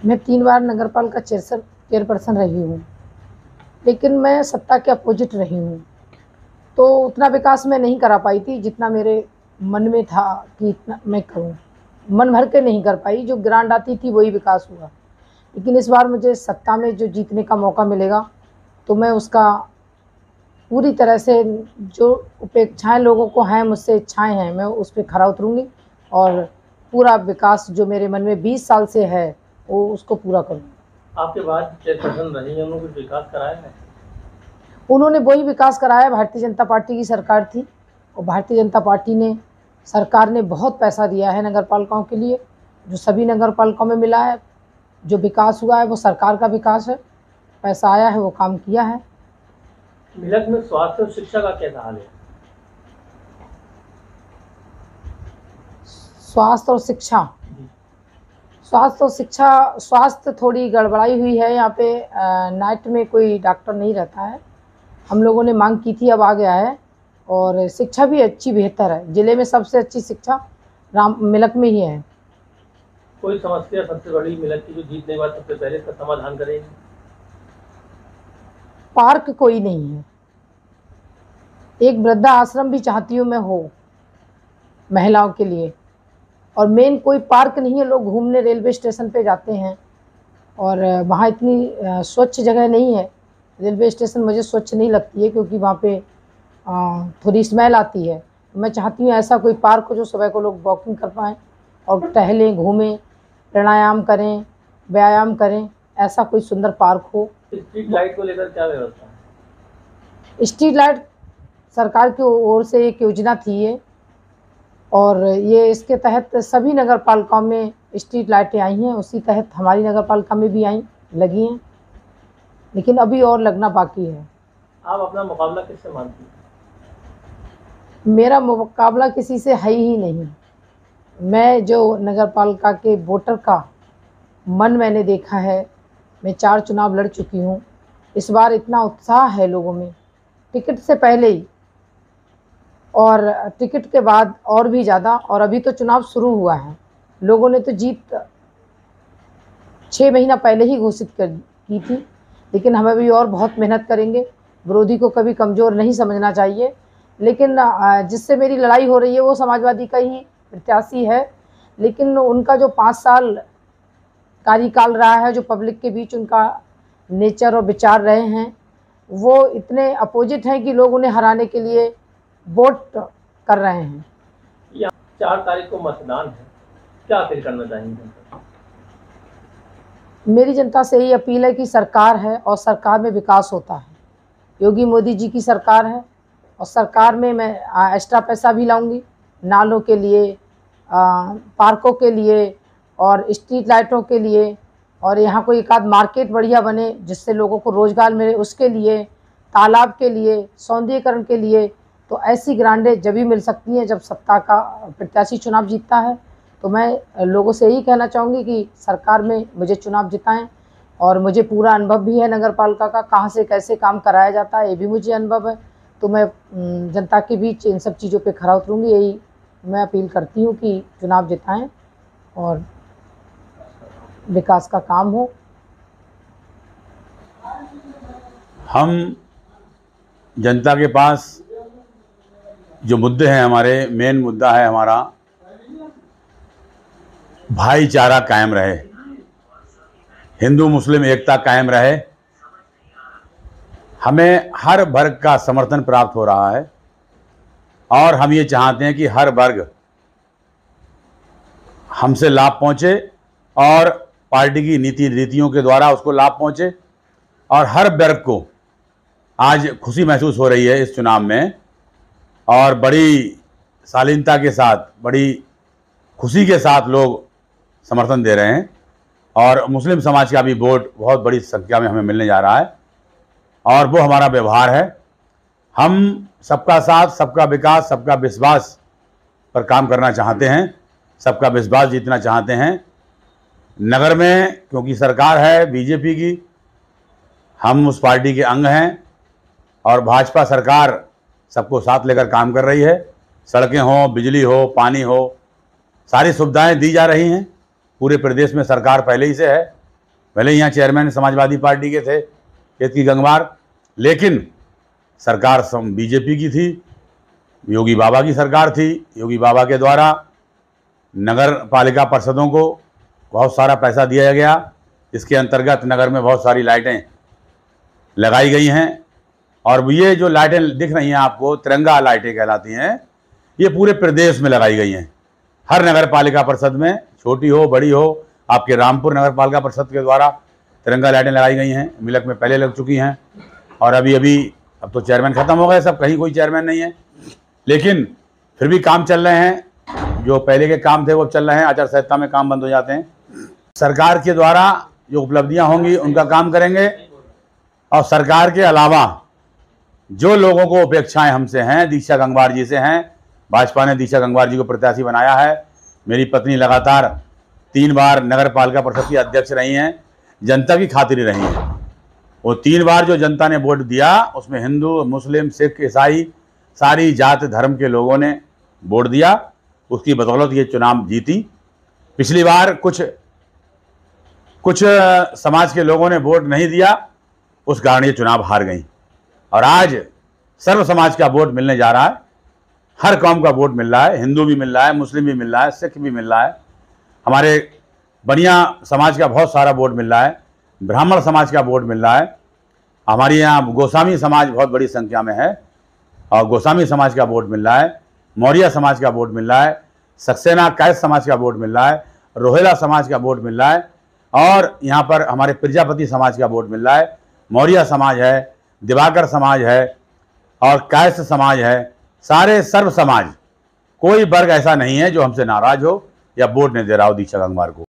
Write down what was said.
मैं 3 बार नगरपालिका चेयरपर्सन रही हूँ, लेकिन मैं सत्ता के अपोजिट रही हूँ। तो उतना विकास मैं नहीं करा पाई थी जितना मेरे मन में था कि इतना मैं करूँ। मन भर के नहीं कर पाई, जो ग्रांट आती थी वही विकास हुआ। लेकिन इस बार मुझे सत्ता में जो जीतने का मौका मिलेगा, तो मैं उसका पूरी तरह से, जो अपेक्षाएँ लोगों को हैं, मुझसे इच्छाएँ हैं, मैं उस पे खरा उतरूँगी और पूरा विकास जो मेरे मन में 20 साल से है, वो उसको पूरा करूँगी। आपके बाद चेयरपर्सन रही हैं, उन्होंने कुछ विकास कराया है? उन्होंने वही विकास कराया, भारतीय जनता पार्टी की सरकार थी और भारतीय जनता पार्टी ने सरकार ने बहुत पैसा दिया है नगर पालिकाओं के लिए, जो सभी नगर पालिकाओं में मिला है। जो विकास हुआ है वो सरकार का विकास है, पैसा आया है वो काम किया है। मिलक में स्वास्थ्य और शिक्षा का कैसा हाल है? स्वास्थ्य और शिक्षा, स्वास्थ्य थोड़ी गड़बड़ाई हुई है यहाँ पे। नाइट में कोई डॉक्टर नहीं रहता है, हम लोगों ने मांग की थी, अब आ गया है। और शिक्षा भी अच्छी बेहतर है, ज़िले में सबसे अच्छी शिक्षा मिलक में ही है। कोई समस्या सबसे बड़ी मिलक की जो जीतने के बाद सबसे पहले इसका समाधान करेंगे? पार्क कोई नहीं है, एक वृद्धा आश्रम भी चाहती हूँ मैं हो महिलाओं के लिए, और मेन कोई पार्क नहीं है। लोग घूमने रेलवे स्टेशन पे जाते हैं और वहाँ इतनी स्वच्छ जगह नहीं है। रेलवे स्टेशन मुझे स्वच्छ नहीं लगती है, क्योंकि वहाँ पे थोड़ी स्मेल आती है। मैं चाहती हूँ ऐसा कोई पार्क हो जो सुबह को लोग वॉकिंग कर पाएँ और टहलें, घूमें, प्राणायाम करें, व्यायाम करें, ऐसा कोई सुंदर पार्क हो। स्ट्रीट लाइट को लेकर क्या व्यवस्था है? स्ट्रीट लाइट सरकार की ओर से एक योजना थी ये, और ये इसके तहत सभी नगर पालिकाओं में स्ट्रीट लाइटें आई हैं, उसी तहत हमारी नगर पालिका में भी आई, लगी हैं, लेकिन अभी और लगना बाकी है। आप अपना मुकाबला किससे मानती हैं? मेरा मुकाबला किसी से है ही नहीं। मैं जो नगर पालिका के वोटर का मन मैंने देखा है, मैं 4 चुनाव लड़ चुकी हूँ। इस बार इतना उत्साह है लोगों में, टिकट से पहले ही और टिकट के बाद और भी ज़्यादा। और अभी तो चुनाव शुरू हुआ है, लोगों ने तो जीत 6 महीना पहले ही घोषित की थी, लेकिन हम अभी और बहुत मेहनत करेंगे। विरोधी को कभी कमज़ोर नहीं समझना चाहिए, लेकिन जिससे मेरी लड़ाई हो रही है वो समाजवादी का ही प्रत्याशी है, लेकिन उनका जो 5 साल कार्यकाल रहा है, जो पब्लिक के बीच उनका नेचर और विचार रहे हैं, वो इतने अपोजिट हैं कि लोग उन्हें हराने के लिए वोट कर रहे हैं। 4 तारीख को मतदान है, क्या अपील करना चाहेंगे? मेरी जनता से यही अपील है कि सरकार है और सरकार में विकास होता है। योगी मोदी जी की सरकार है और सरकार में मैं एक्स्ट्रा पैसा भी लाऊंगी, नालों के लिए, पार्कों के लिए और स्ट्रीट लाइटों के लिए, और यहाँ कोई एक आध मार्केट बढ़िया बने जिससे लोगों को रोज़गार मिले, उसके लिए, तालाब के लिए, सौंदर्यीकरण के लिए। तो ऐसी ग्रांटें जब भी मिल सकती हैं जब सत्ता का प्रत्याशी चुनाव जीतता है। तो मैं लोगों से यही कहना चाहूँगी कि सरकार में मुझे चुनाव जिताएं, और मुझे पूरा अनुभव भी है नगर पालिका का, कहाँ से कैसे काम कराया जाता है ये भी मुझे अनुभव है। तो मैं जनता के बीच इन सब चीज़ों पे खरा उतरूँगी, यही मैं अपील करती हूँ कि चुनाव जिताएं और विकास का काम हो। हम जनता के पास जो मुद्दे हैं, हमारे मेन मुद्दा है हमारा भाईचारा कायम रहे, हिंदू मुस्लिम एकता कायम रहे। हमें हर वर्ग का समर्थन प्राप्त हो रहा है और हम ये चाहते हैं कि हर वर्ग हमसे लाभ पहुंचे और पार्टी की नीतियों के द्वारा उसको लाभ पहुंचे, और हर वर्ग को आज खुशी महसूस हो रही है इस चुनाव में, और बड़ी शालीनता के साथ, बड़ी खुशी के साथ लोग समर्थन दे रहे हैं। और मुस्लिम समाज का भी वोट बहुत बड़ी संख्या में हमें मिलने जा रहा है, और वो हमारा व्यवहार है। हम सबका साथ, सबका विकास, सबका विश्वास पर काम करना चाहते हैं, सबका विश्वास जीतना चाहते हैं। नगर में क्योंकि सरकार है बीजेपी की, हम उस पार्टी के अंग हैं, और भाजपा सरकार सबको साथ लेकर काम कर रही है। सड़कें हो, बिजली हो, पानी हो, सारी सुविधाएं दी जा रही हैं। पूरे प्रदेश में सरकार पहले ही से है, भले यहाँ चेयरमैन समाजवादी पार्टी के थे केतकी गंगवार, लेकिन सरकार बीजेपी की थी, योगी बाबा की सरकार थी। योगी बाबा के द्वारा नगर पालिका परिषदों को बहुत सारा पैसा दिया गया, इसके अंतर्गत नगर में बहुत सारी लाइटें लगाई गई हैं। और ये जो लाइटें दिख रही हैं आपको, तिरंगा लाइटें कहलाती हैं, ये पूरे प्रदेश में लगाई गई हैं। हर नगर पालिका परिषद में, छोटी हो बड़ी हो, आपके रामपुर नगर पालिका परिषद के द्वारा तिरंगा लाइटें लगाई गई हैं। मिलक में पहले लग चुकी हैं, और अब तो चेयरमैन ख़त्म हो गए सब, कहीं कोई चेयरमैन नहीं है, लेकिन फिर भी काम चल रहे हैं। जो पहले के काम थे वो चल रहे हैं, आचार संहिता में काम बंद हो जाते हैं। सरकार के द्वारा जो उपलब्धियां होंगी उनका काम करेंगे, और सरकार के अलावा जो लोगों को अपेक्षाएं हमसे हैं, दीक्षा गंगवार जी से हैं। भाजपा ने दीक्षा गंगवार जी को प्रत्याशी बनाया है। मेरी पत्नी लगातार 3 बार नगर पालिका परिषद की अध्यक्ष रही हैं, जनता की खातिर रही हैं। वो 3 बार जो जनता ने वोट दिया, उसमें हिंदू, मुस्लिम, सिख, ईसाई, सारी जात धर्म के लोगों ने वोट दिया, उसकी बदौलत ये चुनाव जीती। पिछली बार कुछ समाज के लोगों ने वोट नहीं दिया, उस कारण ये चुनाव हार गई। और आज सर्व समाज का वोट मिलने जा रहा है, हर कौम का वोट मिल रहा है, हिंदू भी मिल रहा है, मुस्लिम भी मिल रहा है, सिख भी मिल रहा है, हमारे बनिया समाज का बहुत सारा वोट मिल रहा है, ब्राह्मण समाज का वोट मिल रहा है, हमारे यहाँ गोस्वामी समाज बहुत बड़ी संख्या में है और गोस्वामी समाज का वोट मिल रहा है, मौर्य समाज का वोट मिल रहा है, सक्सेना कैस समाज का वोट मिल रहा है, रोहेला समाज का वोट मिल रहा है, और यहाँ पर हमारे प्रजापति समाज का वोट मिल रहा है। मौर्य समाज है, दिवाकर समाज है और कैस समाज है। सारे सर्व समाज, कोई वर्ग ऐसा नहीं है जो हमसे नाराज हो या वोट नहीं दे रहा हो दीक्षा गंगवार को।